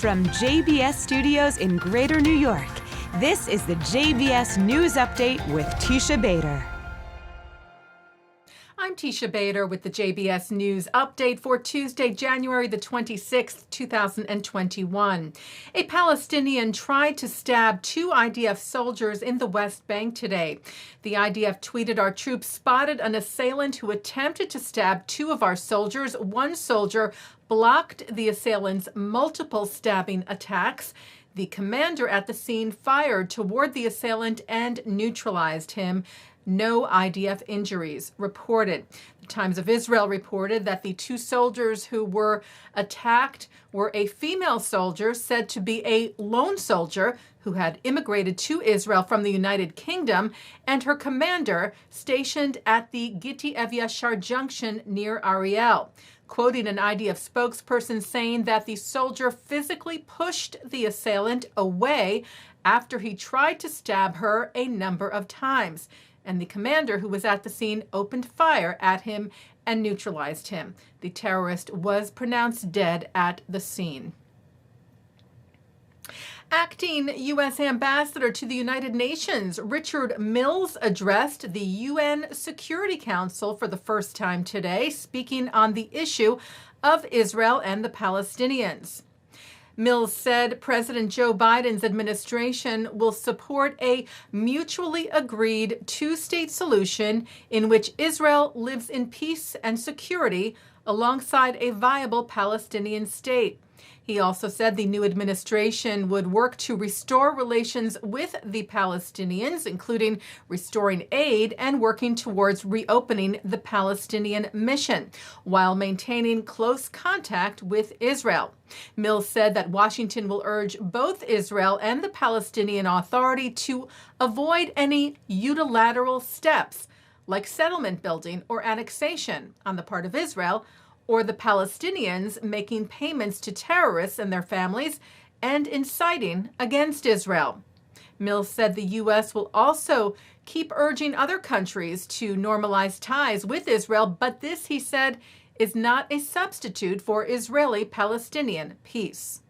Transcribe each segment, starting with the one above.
From JBS Studios in Greater New York, this is the JBS News Update with Teisha Bader. I'm Teisha Bader with the JBS News Update for Tuesday, January the 26th, 2021. A Palestinian tried to stab two IDF soldiers in the West Bank today. The IDF tweeted, "Our troops spotted an assailant who attempted to stab two of our soldiers. One soldier blocked the assailant's multiple stabbing attacks. The commander at the scene fired toward the assailant and neutralized him. No IDF injuries reported." The Times of Israel reported that the two soldiers who were attacked were a female soldier said to be a lone soldier who had immigrated to Israel from the United Kingdom, and her commander stationed at the Giti Evyashar junction near Ariel. Quoting an IDF spokesperson saying that the soldier physically pushed the assailant away after he tried to stab her a number of times, and the commander who was at the scene opened fire at him and neutralized him. The terrorist was pronounced dead at the scene. Acting U.S. Ambassador to the United Nations Richard Mills addressed the UN Security Council for the first time today, speaking on the issue of Israel and the Palestinians. Mills said President Joe Biden's administration will support a mutually agreed two-state solution in which Israel lives in peace and security alongside a viable Palestinian state. He also said the new administration would work to restore relations with the Palestinians, including restoring aid and working towards reopening the Palestinian mission, while maintaining close contact with Israel. Mills said that Washington will urge both Israel and the Palestinian Authority to avoid any unilateral steps, like settlement building or annexation on the part of Israel, or the Palestinians making payments to terrorists and their families and inciting against Israel. Mills said the U.S. will also keep urging other countries to normalize ties with Israel, but this, he said, is not a substitute for Israeli-Palestinian peace.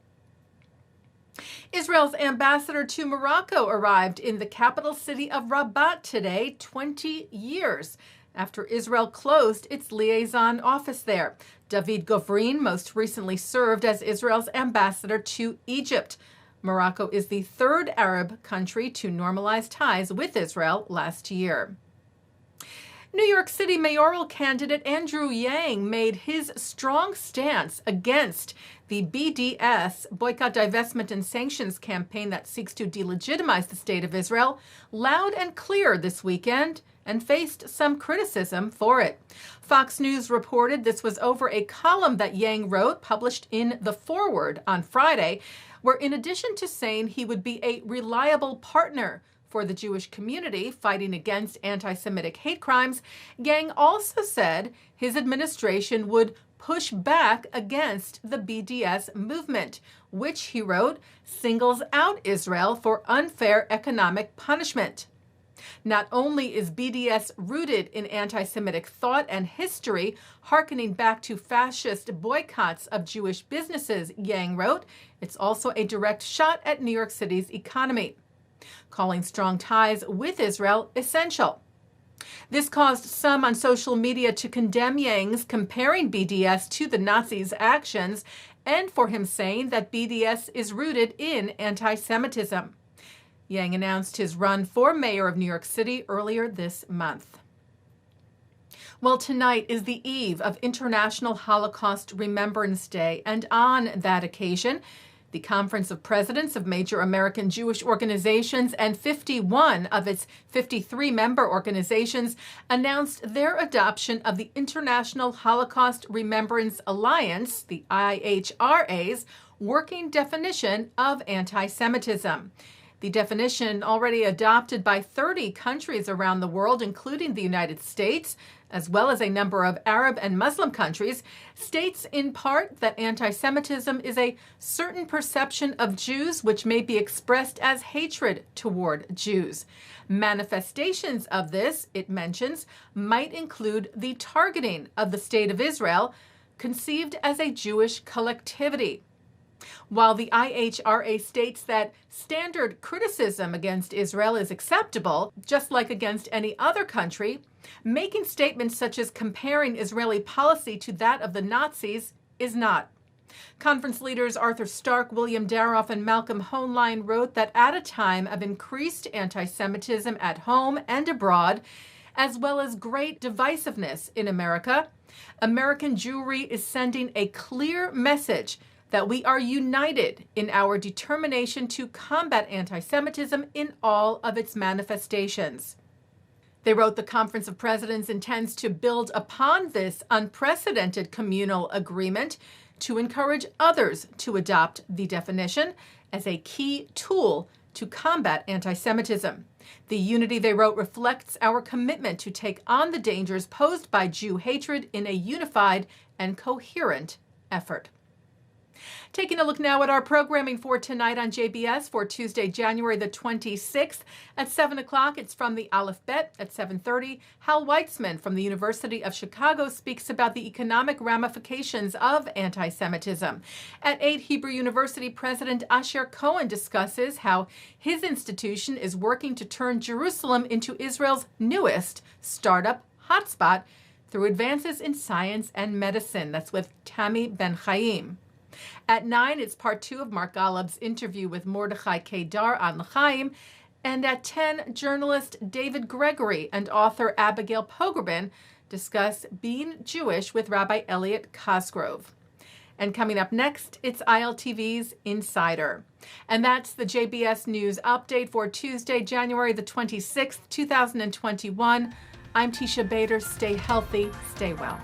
Israel's ambassador to Morocco arrived in the capital city of Rabat today, 20 years after Israel closed its liaison office there. David Govrin most recently served as Israel's ambassador to Egypt. Morocco is the third Arab country to normalize ties with Israel last year. New York City mayoral candidate Andrew Yang made his strong stance against the BDS, Boycott, Divestment, and Sanctions campaign that seeks to delegitimize the state of Israel, loud and clear this weekend, and faced some criticism for it. Fox News reported this was over a column that Yang wrote, published in The Forward on Friday, where in addition to saying he would be a reliable partner for the Jewish community fighting against anti-Semitic hate crimes, Yang also said his administration would push back against the BDS movement, which, he wrote, singles out Israel for unfair economic punishment. Not only is BDS rooted in anti-Semitic thought and history, hearkening back to fascist boycotts of Jewish businesses, Yang wrote, it's also a direct shot at New York City's economy, calling strong ties with Israel essential. This caused some on social media to condemn Yang's comparing BDS to the Nazis' actions and for him saying that BDS is rooted in anti-Semitism. Yang announced his run for mayor of New York City earlier this month. Well, tonight is the eve of International Holocaust Remembrance Day, and on that occasion, the Conference of Presidents of major American Jewish organizations and 51 of its 53 member organizations announced their adoption of the International Holocaust Remembrance Alliance, the IHRA's, working definition of anti-Semitism. The definition, already adopted by 30 countries around the world, including the United States, as well as a number of Arab and Muslim countries, states in part that anti-Semitism is a certain perception of Jews which may be expressed as hatred toward Jews. Manifestations of this, it mentions, might include the targeting of the State of Israel, conceived as a Jewish collectivity. While the IHRA states that standard criticism against Israel is acceptable, just like against any other country, making statements such as comparing Israeli policy to that of the Nazis is not. Conference leaders Arthur Stark, William Daroff, and Malcolm Hoenlein wrote that at a time of increased anti-Semitism at home and abroad, as well as great divisiveness in America, American Jewry is sending a clear message that we are united in our determination to combat anti-Semitism in all of its manifestations. They wrote the Conference of Presidents intends to build upon this unprecedented communal agreement to encourage others to adopt the definition as a key tool to combat anti-Semitism. The unity, they wrote, reflects our commitment to take on the dangers posed by Jew hatred in a unified and coherent effort. Taking a look now at our programming for tonight on JBS for Tuesday, January the 26th. At 7 o'clock, it's from the Aleph Bet. At 7:30, Hal Weitzman from the University of Chicago speaks about the economic ramifications of anti-Semitism. At 8, Hebrew University President Asher Cohen discusses how his institution is working to turn Jerusalem into Israel's newest startup hotspot through advances in science and medicine. That's with Tammy Ben Chaim. At 9, it's part 2 of Mark Golub's interview with Mordechai Kedar on L'chaim. And at 10, journalist David Gregory and author Abigail Pogrebin discuss being Jewish with Rabbi Elliot Cosgrove. And coming up next, it's ILTV's Insider. And that's the JBS News Update for Tuesday, January the 26th, 2021. I'm Teisha Bader. Stay healthy, stay well.